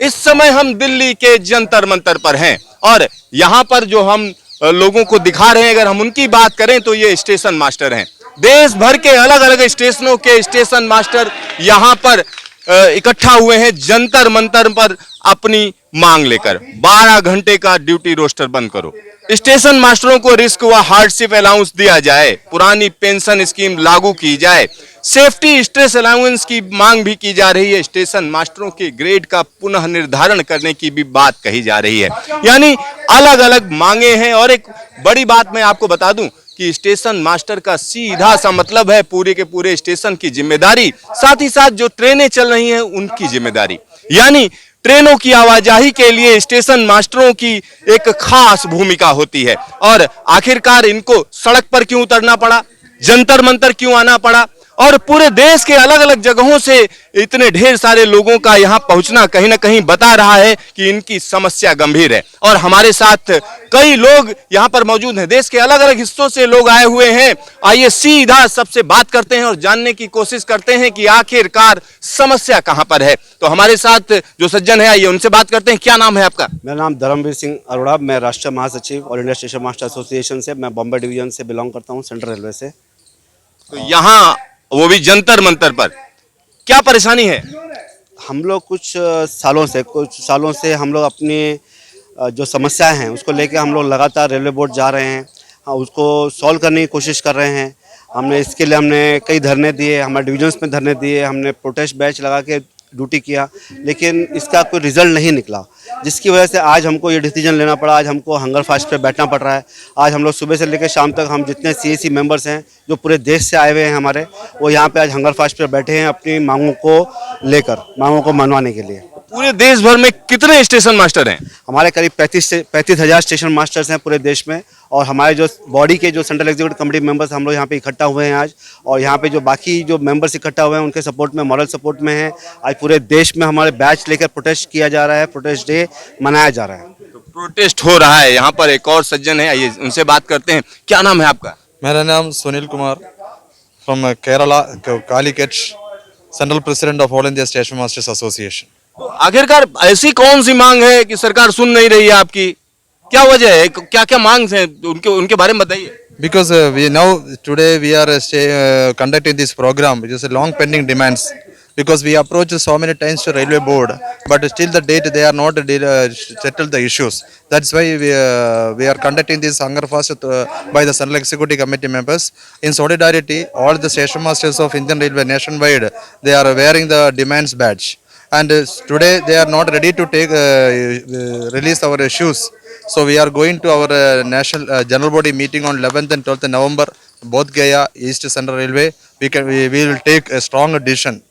इस समय हम दिल्ली के जंतर मंतर पर हैं और यहाँ पर जो हम लोगों को दिखा रहे हैं, अगर हम उनकी बात करें तो ये स्टेशन मास्टर हैं। देश भर के अलग अलग स्टेशनों के स्टेशन मास्टर यहाँ पर इकट्ठा हुए हैं जंतर मंतर पर अपनी मांग लेकर। 12 घंटे का ड्यूटी रोस्टर बंद करो, स्टेशन मास्टरों को रिस्क व हार्डशिप अलाउंस दिया जाए, पुरानी पेंशन स्कीम लागू की जाए, सेफ्टी स्ट्रेस अलाउंस की मांग भी की जा रही है, स्टेशन मास्टरों के ग्रेड का पुनः निर्धारण करने की भी बात कही जा रही है। यानी अलग अलग मांगे हैं। और एक बड़ी बात मैं आपको बता दूं कि स्टेशन मास्टर का सीधा सा मतलब है पूरे के पूरे स्टेशन की जिम्मेदारी, साथ ही साथ जो ट्रेनें चल रही हैं उनकी जिम्मेदारी। यानी ट्रेनों की आवाजाही के लिए स्टेशन मास्टरों की एक खास भूमिका होती है। और आखिरकार इनको सड़क पर क्यों उतरना पड़ा, जंतर मंतर क्यों आना पड़ा, और पूरे देश के अलग अलग जगहों से इतने ढेर सारे लोगों का यहाँ पहुंचना कहीं ना कहीं बता रहा है कि इनकी समस्या गंभीर है। और हमारे साथ कई लोग यहाँ पर मौजूद हैं, देश के अलग अलग हिस्सों से लोग आए हुए हैं। आइए सीधा सबसे बात करते हैं और जानने की कोशिश करते हैं कि आखिरकार समस्या कहाँ पर है। तो हमारे साथ जो सज्जन है आइए उनसे बात करते हैं। क्या नाम है आपका? मेरा नाम धर्मवीर सिंह अरोड़ा, मैं राष्ट्रीय महासचिव all India station master association से, मैं बॉम्बे डिवीजन से बिलोंग करता हूँ, सेंट्रल रेलवे से। तो यहाँ वो भी जंतर मंतर पर क्या परेशानी है? हम लोग कुछ सालों से हम लोग अपनी जो समस्याएं हैं उसको लेके हम लोग लगातार रेलवे बोर्ड जा रहे हैं, उसको सॉल्व करने की कोशिश कर रहे हैं। इसके लिए हमने कई धरने दिए, हमारे डिविजन्स में धरने दिए, हमने प्रोटेस्ट बैच लगा के ड्यूटी किया, लेकिन इसका कोई रिजल्ट नहीं निकला, जिसकी वजह से आज हमको ये डिसीजन लेना पड़ा। आज हमको हंगर फास्ट पे बैठना पड़ रहा है। आज हम लोग सुबह से लेकर शाम तक हम जितने सीएसी मेंबर्स हैं जो पूरे देश से आए हुए हैं हमारे, वो यहाँ पे आज हंगर फास्ट पे बैठे हैं अपनी मांगों को लेकर, मांगों को मनवाने के लिए। पूरे देश भर में कितने स्टेशन मास्टर हैं? हमारे करीब 35,000 स्टेशन मास्टर्स हैं पूरे देश में। और हमारे जो बॉडी के जो सेंट्रल एग्जीक्यूटिव कमेटी मेंबर्स हम लोग यहाँ पे इकट्ठा हुए हैं आज, और यहाँ पे जो बाकी जो मेंबर्स इकट्ठा हुए हैं उनके सपोर्ट में, मॉरल सपोर्ट में है। आज पूरे देश में हमारे बैच लेकर प्रोटेस्ट किया जा रहा है, प्रोटेस्ट डे मनाया जा रहा है। तो प्रोटेस्ट हो रहा है। यहाँ पर एक और सज्जन है, आइए उनसे बात करते हैं। क्या नाम है आपका? मेरा नाम Sunil Kumar, from Kerala, Calicut, central president of all India station masters association. तो आखिरकार ऐसी कौन सी मांग है कि सरकार सुन नहीं रही है आपकी? क्या वजह है, क्या क्या मांग है उनके बारे में बताइए। Because today we are conducting this program, which is a long pending demands. Because we approached so many times to railway board, but still the date they are not settled the issues. That's why we are conducting this hunger fast by the Central Executive Committee members. In solidarity, all the station masters of Indian Railway nationwide, they are wearing the demands badge. And today they are not ready to release our issues. So we are going to our national general body meeting on 11th and 12th November, both Gaya, East Central Railway. We will take a strong decision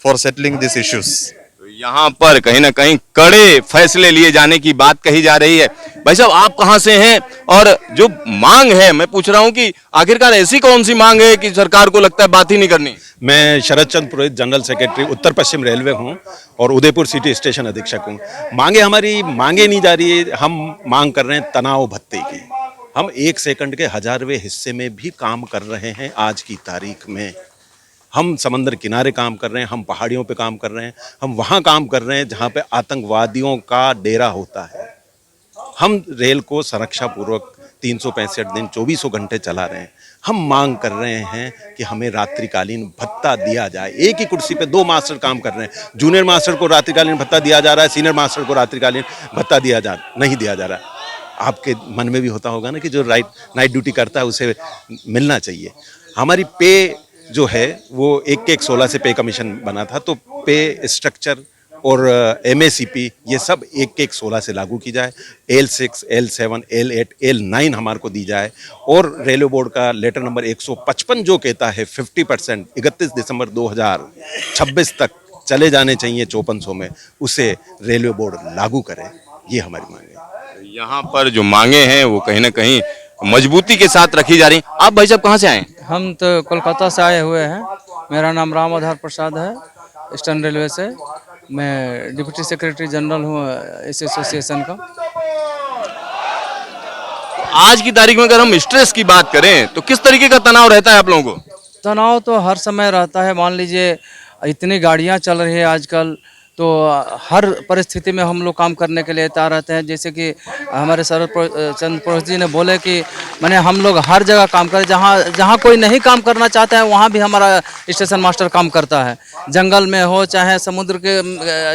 for settling these issues. यहाँ पर कहीं ना कहीं कड़े फैसले लिए जाने की बात कही जा रही है। भाई साहब, आप कहाँ से हैं? और जो मांग है, मैं पूछ रहा हूँ कि आखिरकार ऐसी कौन सी मांग है कि सरकार को लगता है बात ही नहीं करनी? मैं शरद चंद्र पुरोहित, जनरल सेक्रेटरी उत्तर पश्चिम रेलवे हूँ और उदयपुर सिटी स्टेशन अधीक्षक हूँ। हमारी मांगे नहीं जा रही है। हम मांग कर रहे हैं तनाव भत्ते की। हम 1 सेकंड के 1000वें हिस्से में भी काम कर रहे हैं। आज की तारीख में हम समंदर किनारे काम कर रहे हैं, हम पहाड़ियों पे काम कर रहे हैं, हम वहाँ काम कर रहे हैं जहाँ पे आतंकवादियों का डेरा होता है। हम रेल को सुरक्षा पूर्वक 365 दिन 24 घंटे चला रहे हैं। हम मांग कर रहे हैं कि हमें रात्रिकालीन भत्ता दिया जाए। एक ही कुर्सी पे 2 मास्टर काम कर रहे हैं। जूनियर मास्टर को रात्रिकालीन भत्ता दिया जा रहा है, सीनियर मास्टर को रात्रिकालीन भत्ता नहीं दिया जा रहा है। आपके मन में भी होता होगा ना कि जो नाइट ड्यूटी करता है उसे मिलना चाहिए। हमारी पे जो है वो 1/16 से पे कमीशन बना था, तो पे स्ट्रक्चर और MACP ये सब 1/16 से लागू की जाए। L6, L7, L8, L9 हमारे को दी जाए। और रेलवे बोर्ड का लेटर नंबर 155 जो कहता है 50% 31 दिसंबर 2026 तक चले जाने चाहिए 5400 में, उसे रेलवे बोर्ड लागू करे। ये हमारी मांग है। यहाँ पर जो मांगे हैं वो कहीं ना कहीं मजबूती के साथ रखी जा रही। आप भाई साहब कहाँ से आए? हम तो कोलकाता से आए हुए हैं। मेरा नाम राम आधार प्रसाद है, ईस्टर्न रेलवे से। मैं डिप्टी सेक्रेटरी जनरल हूँ इस एसोसिएशन का। आज की तारीख में अगर हम स्ट्रेस की बात करें तो किस तरीके का तनाव रहता है आप लोगों को? तनाव तो हर समय रहता है। मान लीजिए इतनी गाड़ियाँ चल रही है आजकल, तो हर परिस्थिति में हम लोग काम करने के लिए तैयार रहते हैं। जैसे कि हमारे शरद चंद्र परोहित जी ने बोले कि माने हम लोग हर जगह काम करें, जहाँ कोई नहीं काम करना चाहता है वहाँ भी हमारा स्टेशन मास्टर काम करता है। जंगल में हो चाहे समुद्र के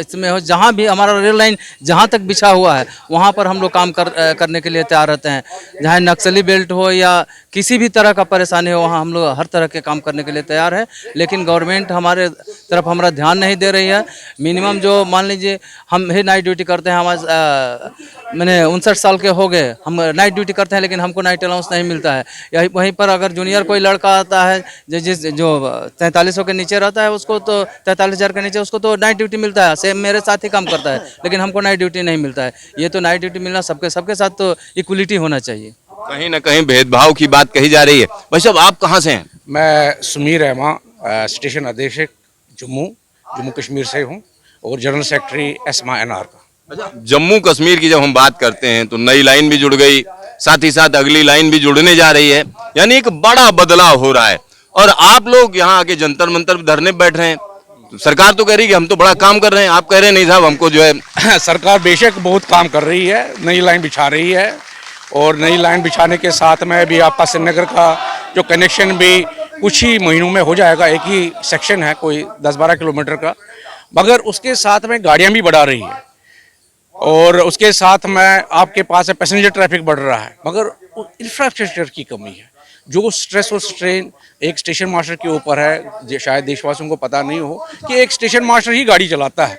इसमें हो, जहाँ भी हमारा रेल लाइन जहाँ तक बिछा हुआ है वहाँ पर हम लोग काम करने के लिए तैयार रहते हैं। चाहे नक्सली बेल्ट हो या किसी भी तरह का परेशानी हो, वहाँ हम लोग हर तरह के काम करने के लिए तैयार है। लेकिन गवर्नमेंट हमारे तरफ हमारा ध्यान नहीं दे रही है। मिनिमम जो मान लीजिए हम ही नाइट ड्यूटी करते हैं, हमारे मैंने 59 साल के हो गए, हम नाइट ड्यूटी करते हैं लेकिन हमको नाइट अलाउंस नहीं मिलता है। यही वहीं पर अगर जूनियर कोई लड़का आता है जो 4300 के नीचे रहता है, उसको तो 43,000 के नीचे उसको तो नाइट ड्यूटी मिलता है, सेम मेरे साथ ही काम करता है, लेकिन हमको नाइट ड्यूटी नहीं मिलता है। ये तो नाइट ड्यूटी मिलना सबके साथ तो इक्वलिटी होना चाहिए। कहीं ना कहीं भेदभाव की बात कही जा रही है। भाई साहब, आप कहाँ से हैं? मैं सुमीर रहमान, स्टेशन अधीक्षक जम्मू कश्मीर से हूँ और जनरल सेक्रेटरी एस्मा एनआर का। अच्छा, जम्मू कश्मीर की जब हम बात करते हैं तो नई लाइन भी जुड़ गई, साथ ही साथ अगली लाइन भी जुड़ने जा रही है, यानी एक बड़ा बदलाव हो रहा है। और आप लोग यहाँ आके जंतर मंतर धरने बैठ रहे हैं। तो सरकार तो कह रही है कि हम तो बड़ा काम कर रहे हैं, आप कह रहे हैं नहीं साहब हमको जो है सरकार बेशक बहुत काम कर रही है, नई लाइन बिछा रही है और नई लाइन बिछाने के साथ में भी आपका श्रीनगर का जो कनेक्शन भी कुछ ही महीनों में हो जाएगा। एक ही सेक्शन है कोई 10-12 किलोमीटर का, मगर उसके साथ में गाड़ियाँ भी बढ़ा रही है और उसके साथ में आपके पास है पैसेंजर ट्रैफिक बढ़ रहा है, मगर इंफ्रास्ट्रक्चर की कमी है। जो स्ट्रेस और स्ट्रेन एक स्टेशन मास्टर के ऊपर है, शायद देशवासियों को पता नहीं हो कि एक स्टेशन मास्टर ही गाड़ी चलाता है।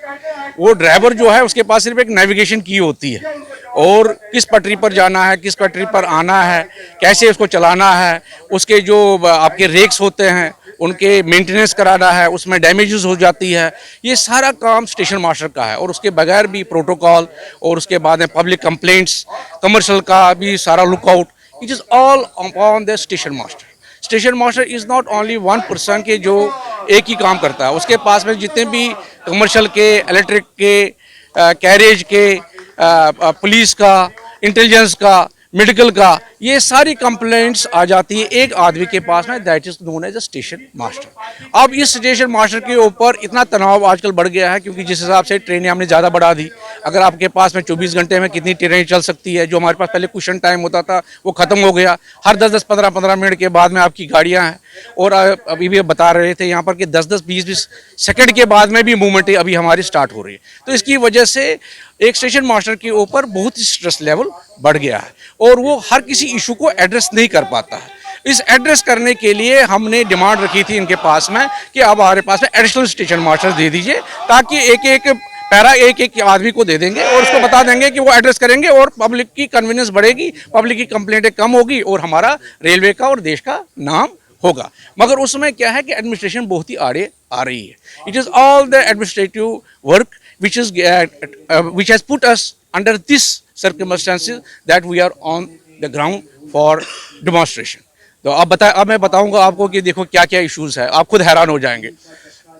वो ड्राइवर जो है उसके पास सिर्फ एक नेविगेशन की होती है और किस पटरी पर जाना है, किस पटरी पर आना है, कैसे उसको चलाना है, उसके जो आपके रेक्स होते हैं उनके मेंटेनेंस कराना है, उसमें डैमेजेस हो जाती है, ये सारा काम स्टेशन मास्टर का है। और उसके बगैर भी प्रोटोकॉल और उसके बाद में पब्लिक कंप्लेंट्स, कमर्शियल का भी सारा lookout, it is all upon the station master. Station master is not only one person के जो एक ही काम करता है, उसके पास में जितने भी कमर्शियल के, इलेक्ट्रिक के, कैरेज के, पुलिस का, इंटेलिजेंस का, मेडिकल का, ये सारी कंप्लेंट्स आ जाती है एक आदमी के पास में, that is known as a station master. अब इस स्टेशन मास्टर के ऊपर इतना तनाव आजकल बढ़ गया है क्योंकि जिस हिसाब से ट्रेनें हमने ज़्यादा बढ़ा दी। अगर आपके पास में 24 घंटे में कितनी ट्रेनें चल सकती है, जो हमारे पास पहले क्वेश्चन टाइम होता था वो ख़त्म हो गया। हर 10-10, 15-15 मिनट के बाद में आपकी गाड़ियाँ हैं। और अभी भी बता रहे थे यहाँ पर कि 10-10, 20-20 सेकंड के बाद में भी मूवमेंट अभी हमारी स्टार्ट हो रही है। तो इसकी वजह से एक स्टेशन मास्टर के ऊपर बहुत ही स्ट्रेस लेवल बढ़ गया है और वो हर किसी इशू को एड्रेस नहीं कर पाता है। इस एड्रेस करने के लिए हमने डिमांड रखी थी इनके पास में कि अब हमारे पास में एडिशनल स्टेशन मास्टर्स दे दीजिए, ताकि एक एक पैरा एक आदमी को दे देंगे और उसको बता देंगे कि वो एड्रेस करेंगे और पब्लिक की कन्वीनियंस बढ़ेगी, पब्लिक की कंप्लेंटें कम होगी और हमारा रेलवे का और देश का नाम होगा। मगर उसमें क्या है कि एडमिनिस्ट्रेशन बहुत ही आड़े आ रही है। It is all the administrative work which has put us under this circumstances that we are on the ground for demonstration. तो अब मैं बताऊंगा आपको कि देखो क्या क्या इश्यूज है, आप खुद हैरान हो जाएंगे।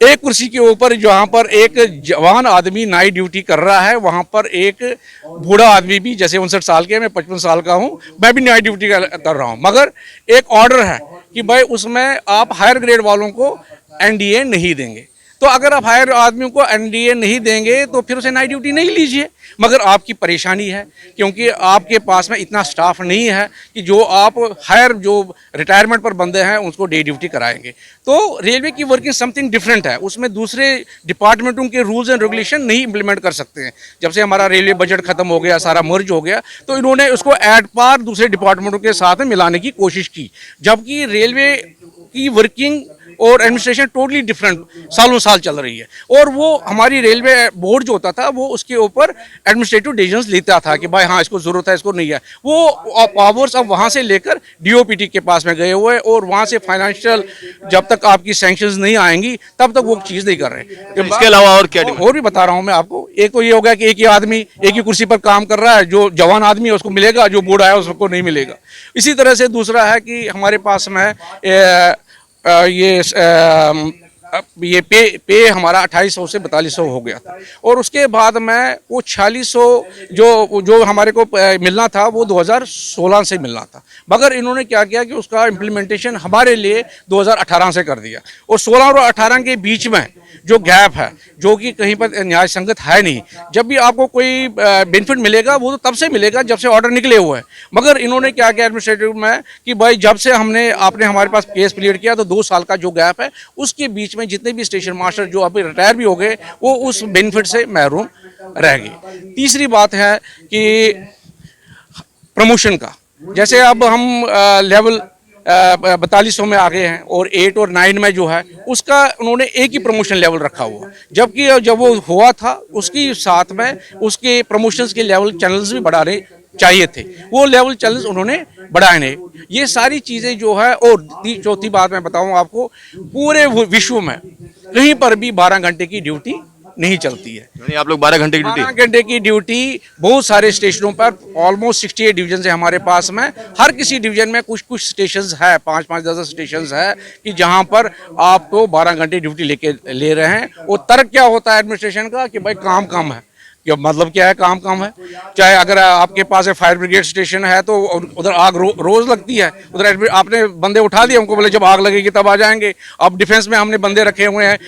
एक कुर्सी के ऊपर जहाँ पर एक जवान आदमी नाइट ड्यूटी कर रहा है, वहाँ पर एक बूढ़ा आदमी भी, जैसे 59 साल के, मैं 55 साल का हूँ, मैं भी नाइट ड्यूटी कर रहा हूँ। मगर एक ऑर्डर है कि भाई उसमें आप हायर ग्रेड वालों को एनडीए नहीं देंगे। तो अगर आप हायर आदमियों को एनडीए नहीं देंगे तो फिर उसे नाइट ड्यूटी नहीं लीजिए। मगर आपकी परेशानी है क्योंकि आपके पास में इतना स्टाफ नहीं है कि जो आप हायर जो रिटायरमेंट पर बंदे हैं उसको डे ड्यूटी कराएंगे। तो रेलवे की वर्किंग समथिंग डिफरेंट है, उसमें दूसरे डिपार्टमेंटों के रूल्स एंड रेगुलेशन नहीं इंप्लीमेंट कर सकते हैं। जब से हमारा रेलवे बजट खत्म हो गया, सारा मर्ज हो गया, तो इन्होंने उसको एड पार दूसरे डिपार्टमेंटों के साथ में मिलाने की कोशिश की, जबकि रेलवे की वर्किंग और एडमिनिस्ट्रेशन टोटली डिफरेंट सालों साल चल रही है। और वो हमारी रेलवे बोर्ड जो होता था वो उसके ऊपर एडमिनिस्ट्रेटिव डिसीजंस लेता था कि भाई हाँ इसको ज़रूरत है, इसको नहीं है। वो पावर्स अब वहाँ से लेकर डीओपीटी के पास में गए हुए हैं और वहाँ से फाइनेंशियल जब तक आपकी सैंक्शंस नहीं आएंगी तब तक वो चीज़ नहीं कर रहे। इसके अलावा और क्या और भी बता रहा हूँ मैं आपको। एक तो ये हो गया कि एक ही आदमी एक ही कुर्सी पर काम कर रहा है, जो जवान आदमी है उसको मिलेगा, जो बूढ़ा है उसको नहीं मिलेगा। इसी तरह से दूसरा है कि हमारे पास में ये पे हमारा 2800 से 4200 हो गया था और उसके बाद में वो 4600 जो हमारे को मिलना था वो 2016 से मिलना था। मगर इन्होंने क्या किया कि उसका इम्प्लीमेंटेशन हमारे लिए 2018 से कर दिया और 16 और 18 के बीच में जो गैप है, जो कि कहीं पर न्याय संगत है नहीं। जब भी आपको कोई बेनिफिट मिलेगा वो तो तब से मिलेगा जब से ऑर्डर निकले हुए हैं। मगर इन्होंने क्या किया एडमिनिस्ट्रेटिव में कि भाई जब से आपने हमारे पास केस क्लियर किया तो 2 साल का जो गैप है उसके बीच में जितने भी स्टेशन मास्टर जो अभी रिटायर भी हो गए वो उस बेनिफिट से महरूम रह गए। तीसरी बात है कि प्रमोशन का, जैसे अब हम लेवल 4200 में आ गए हैं और 8 और 9 में जो है उसका उन्होंने एक ही प्रमोशन लेवल रखा हुआ, जबकि जब वो हुआ था उसके साथ में उसके प्रमोशंस के लेवल चैनल्स भी बढ़ाने चाहिए थे, वो लेवल चैनल्स उन्होंने बढ़ाए नहीं। ये सारी चीज़ें जो है, और चौथी बात मैं बताऊं आपको, पूरे विश्व में कहीं पर भी 12 घंटे की ड्यूटी नहीं चलती है। यानी आप लोग 12 घंटे की ड्यूटी? 12 घंटे की ड्यूटी बहुत सारे स्टेशनों पर, ऑलमोस्ट 68 डिवीजन है हमारे पास में। हर किसी डिवीजन में कुछ कुछ स्टेशंस है, 5-5 10 स्टेशंस है कि जहां पर आपको 12 घंटे ड्यूटी लेके ले रहे हैं। और तर्क क्या होता है एडमिनिस्ट्रेशन का कि भाई काम कम है। मतलब क्या है काम कम है? चाहे अगर आपके पास फायर ब्रिगेड स्टेशन है तो उधर आग रोज लगती है, उधर आपने बंदे उठा दिए, उनको बोले जब आग लगेगी तब आ जाएंगे। अब डिफेंस में हमने बंदे रखे हुए हैं,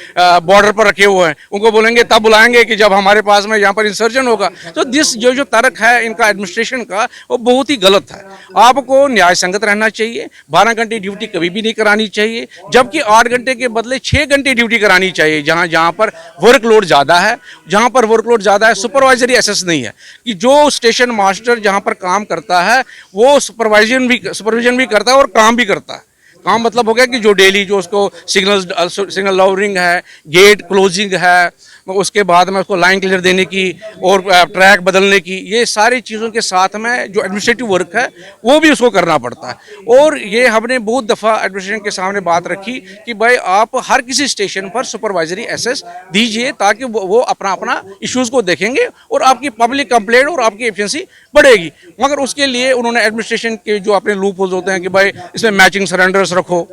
बॉर्डर पर रखे हुए हैं, उनको बोलेंगे तब बुलाएंगे कि जब हमारे पास में यहाँ पर इंसर्जन होगा। तो दिस जो तर्क है इनका एडमिनिस्ट्रेशन का वो बहुत ही गलत है। आपको न्याय संगत रहना चाहिए, 12 घंटे ड्यूटी कभी भी नहीं करानी चाहिए, जबकि 8 घंटे के बदले 6 घंटे ड्यूटी करानी चाहिए। जहाँ पर वर्कलोड ज़्यादा है, जहाँ पर वर्कलोड ज़्यादा है, सुपरवाइजरी एसेस नहीं है कि जो स्टेशन मास्टर जहां पर काम करता है वो सुपरविजन भी करता है और काम भी करता है। काम मतलब हो गया कि जो डेली जो उसको सिग्नल लॉवरिंग है, गेट क्लोजिंग है, उसके बाद में उसको लाइन क्लियर देने की और ट्रैक बदलने की, ये सारी चीज़ों के साथ में जो एडमिनिस्ट्रेटिव वर्क है वो भी उसको करना पड़ता है। और ये हमने बहुत दफ़ा एडमिनिस्ट्रेशन के सामने बात रखी कि भाई आप हर किसी स्टेशन पर सुपरवाइजरी एसेस दीजिए ताकि वो अपना अपना इश्यूज़ को देखेंगे और आपकी पब्लिक कंप्लेंट और आपकी एफिशिएंसी बढ़ेगी। मगर उसके लिए उन्होंने एडमिनिस्ट्रेशन के जो अपने लूप होल्स होते हैं कि भाई इसमें मैचिंग सरेंडर्स रखो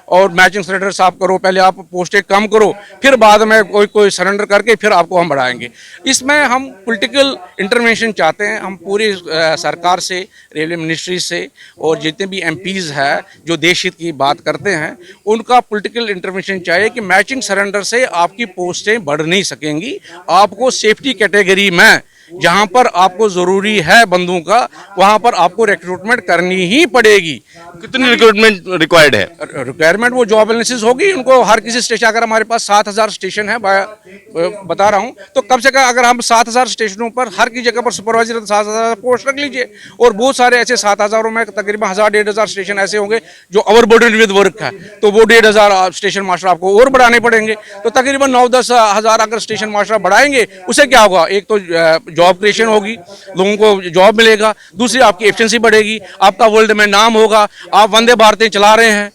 और मैचिंग सरेंडर्स आप करो, पहले आप पोस्टें कम करो, फिर बाद में कोई सरेंडर करके फिर आपको हम बढ़ाएंगे। इसमें हम पॉलिटिकल इंटरवेंशन चाहते हैं। हम पूरी सरकार से, रेलवे मिनिस्ट्री से और जितने भी एमपीज हैं जो देश हित की बात करते हैं उनका पॉलिटिकल इंटरवेंशन चाहिए कि मैचिंग सरेंडर से आपकी पोस्टें बढ़ नहीं सकेंगी। आपको सेफ्टी कैटेगरी में जहां पर आपको जरूरी है बंदों का वहां पर आपको रिक्रूटमेंट करनी ही पड़ेगी। कितनी रिक्रूटमेंट रिक्वायर्ड है? रिक्वायरमेंट वो जॉब एनालिसिस होगी उनको हर किसी स्टेशन। अगर हमारे पास 7000 स्टेशन है, बता रहा हूं, तो कम से कम अगर हम 7000 स्टेशनों पर हर की जगह पर सुपरवाइजर 7000 पोस्ट रख लीजिए। और बहुत सारे ऐसे 7000 में तकरीबन 1000-1500 स्टेशन ऐसे होंगे जो ओवरबर्डन विद वर्क है, तो वो 1500 स्टेशन मास्टर आपको और बढ़ाने पड़ेंगे। तो तकरीबन 9-10 हज़ार अगर स्टेशन मास्टर बढ़ाएंगे उससे क्या होगा? एक तो जॉब क्रिएशन होगी, लोगों को जॉब मिलेगा, दूसरी आपकी एफिशिएंसी बढ़ेगी, आपका वर्ल्ड में नाम होगा। आप वंदे भारतें चला रहे हैं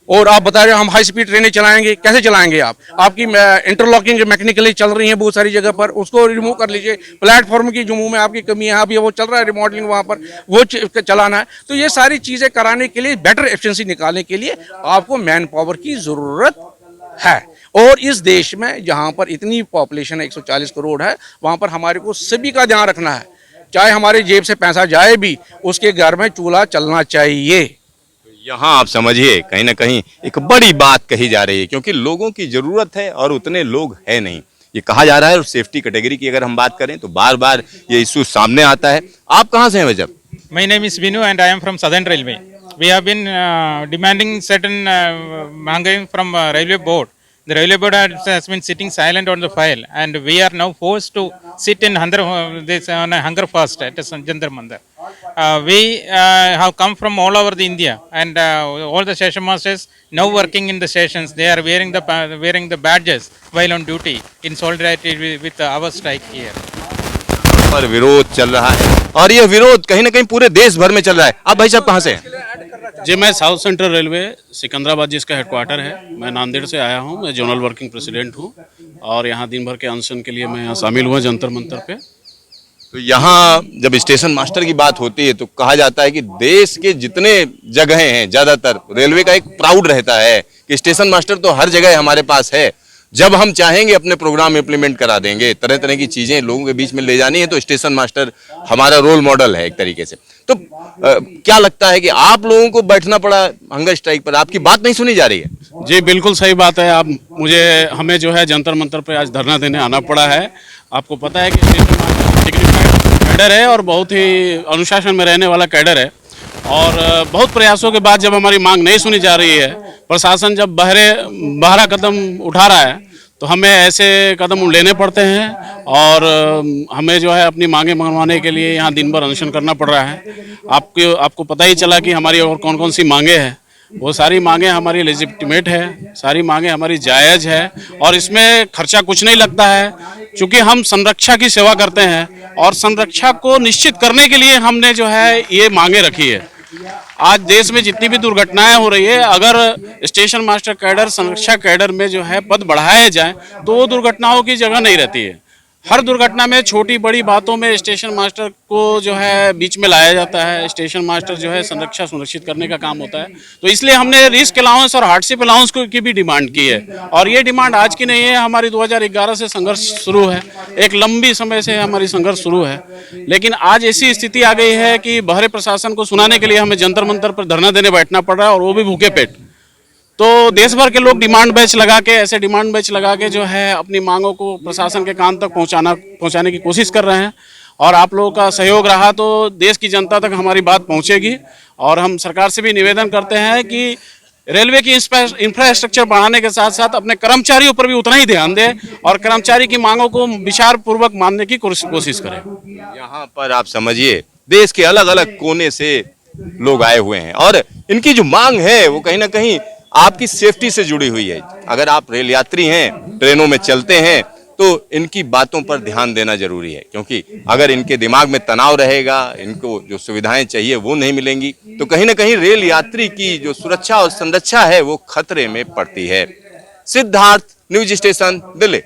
और आप बता रहे हैं हम हाई स्पीड ट्रेनें चलाएंगे, कैसे चलाएंगे आप? आपकी इंटरलॉकिंग मैकेनिकली चल रही है बहुत सारी जगह पर, उसको रिमूव कर लीजिए। प्लेटफॉर्म की जम्मू में आपकी कमी है, अभी वो चल रहा है रिमॉडलिंग, वहाँ पर वो चलाना है। तो ये सारी चीज़ें कराने के लिए, बेटर एफिशिएंसी निकालने के लिए आपको मैन पावर की ज़रूरत है। और इस देश में जहां पर इतनी पॉपुलेशन है, 140 करोड़ है, वहां पर हमारे को सभी का ध्यान रखना है। चाहे हमारे जेब से पैसा जाए भी, उसके घर में चूल्हा चलना चाहिए। यहाँ आप समझिए कहीं ना कहीं एक बड़ी बात कही जा रही है, क्योंकि लोगों की जरूरत है और उतने लोग है नहीं, ये कहा जा रहा है। और सेफ्टी कैटेगरी की अगर हम बात करें तो बार बार ये इशू सामने आता है। आप कहाँ से हैं वैसे? My name is Vinu and I am from Southern Railway. We have been demanding certain mahangais from Railway Board. The Railway Board has been sitting silent on the file, and we are now forced to sit in on a hunger fast at Jantar Mandar. We have come from all over the India, and all the station masters now working in the stations. They are wearing the badges while on duty in solidarity with our strike here. पर विरोध चल रहा है और यह विरोध कहीं ना कहीं पूरे देश भर में चल रहा है। आप भाई साहब कहाँ से हैं? जी, मैं साउथ सेंट्रल रेलवे सिकंदराबाद जिसका हेडक्वार्टर है, मैं नांदेड़ से आया हूँ। मैं जोनल वर्किंग प्रेसिडेंट हूँ और यहाँ दिन भर के अनशन के लिए मैं यहाँ शामिल हुआ जंतर मंतर पे। तो यहाँ जब स्टेशन मास्टर की बात होती है तो कहा जाता है कि देश के जितने जगहें हैं, ज़्यादातर रेलवे का एक प्राउड रहता है कि स्टेशन मास्टर तो हर जगह हमारे पास है। जब हम चाहेंगे अपने प्रोग्राम इम्प्लीमेंट करा देंगे, तरह तरह की चीजें लोगों के बीच में ले जानी है, तो स्टेशन मास्टर हमारा रोल मॉडल है एक तरीके से। तो क्या लगता है कि आप लोगों को बैठना पड़ा हंगर स्ट्राइक पर, आपकी बात नहीं सुनी जा रही है? जी बिल्कुल सही बात है। आप हमें जो है जंतर मंतर पे आज धरना देने आना पड़ा है। आपको पता है कि स्टेशन मास्टर डिग्निफाइड कैडर है और बहुत ही अनुशासन में रहने वाला कैडर है, और बहुत प्रयासों के बाद जब हमारी मांग नहीं सुनी जा रही है, प्रशासन जब बहरा कदम उठा रहा है, तो हमें ऐसे कदम लेने पड़ते हैं और हमें जो है अपनी मांगें मनवाने के लिए यहाँ दिन भर अनशन करना पड़ रहा है। आपको पता ही चला कि हमारी और कौन कौन सी मांगें हैं। वो सारी मांगें हमारी लेजिटिमेट है, सारी मांगें हमारी जायज़ है, और इसमें खर्चा कुछ नहीं लगता है, क्योंकि हम संरक्षा की सेवा करते हैं और संरक्षा को निश्चित करने के लिए हमने जो है ये मांगे रखी है। आज देश में जितनी भी दुर्घटनाएं हो रही है, अगर स्टेशन मास्टर कैडर संरक्षा कैडर में जो है पद बढ़ाए जाएं, तो वो दुर्घटनाओं की जगह नहीं रहती है। हर दुर्घटना में छोटी बड़ी बातों में स्टेशन मास्टर को जो है बीच में लाया जाता है। स्टेशन मास्टर जो है संरक्षा सुनिश्चित करने का काम होता है, तो इसलिए हमने रिस्क अलाउंस और हार्डशिप अलाउंस की भी डिमांड की है। और ये डिमांड आज की नहीं है, हमारी 2011 से संघर्ष शुरू है, एक लंबी समय से हमारी संघर्ष शुरू है। लेकिन आज ऐसी स्थिति आ गई है कि बहरे प्रशासन को सुनाने के लिए हमें जंतर मंतर पर धरना देने बैठना पड़ रहा है, और वो भी भूखे पेट। तो देश भर के लोग डिमांड बैच लगा के, ऐसे डिमांड बैच लगा के जो है अपनी मांगों को प्रशासन के कान तक पहुंचाने की कोशिश कर रहे हैं। और आप लोगों का सहयोग रहा तो देश की जनता तक हमारी बात पहुंचेगी। और हम सरकार से भी निवेदन करते हैं कि रेलवे की इंफ्रास्ट्रक्चर बढ़ाने के साथ साथ अपने कर्मचारियों पर भी उतना ही ध्यान दें और कर्मचारी की मांगों को विचार पूर्वक मानने की कोशिश करें। यहाँ पर आप समझिए देश के अलग अलग कोने से लोग आए हुए हैं, और इनकी जो मांग है वो कहीं ना कहीं आपकी सेफ्टी से जुड़ी हुई है। अगर आप रेल यात्री हैं, ट्रेनों में चलते हैं, तो इनकी बातों पर ध्यान देना जरूरी है, क्योंकि अगर इनके दिमाग में तनाव रहेगा, इनको जो सुविधाएं चाहिए वो नहीं मिलेंगी, तो कहीं ना कहीं रेल यात्री की जो सुरक्षा और संरक्षा है वो खतरे में पड़ती है। Siddharth, news station, Delhi.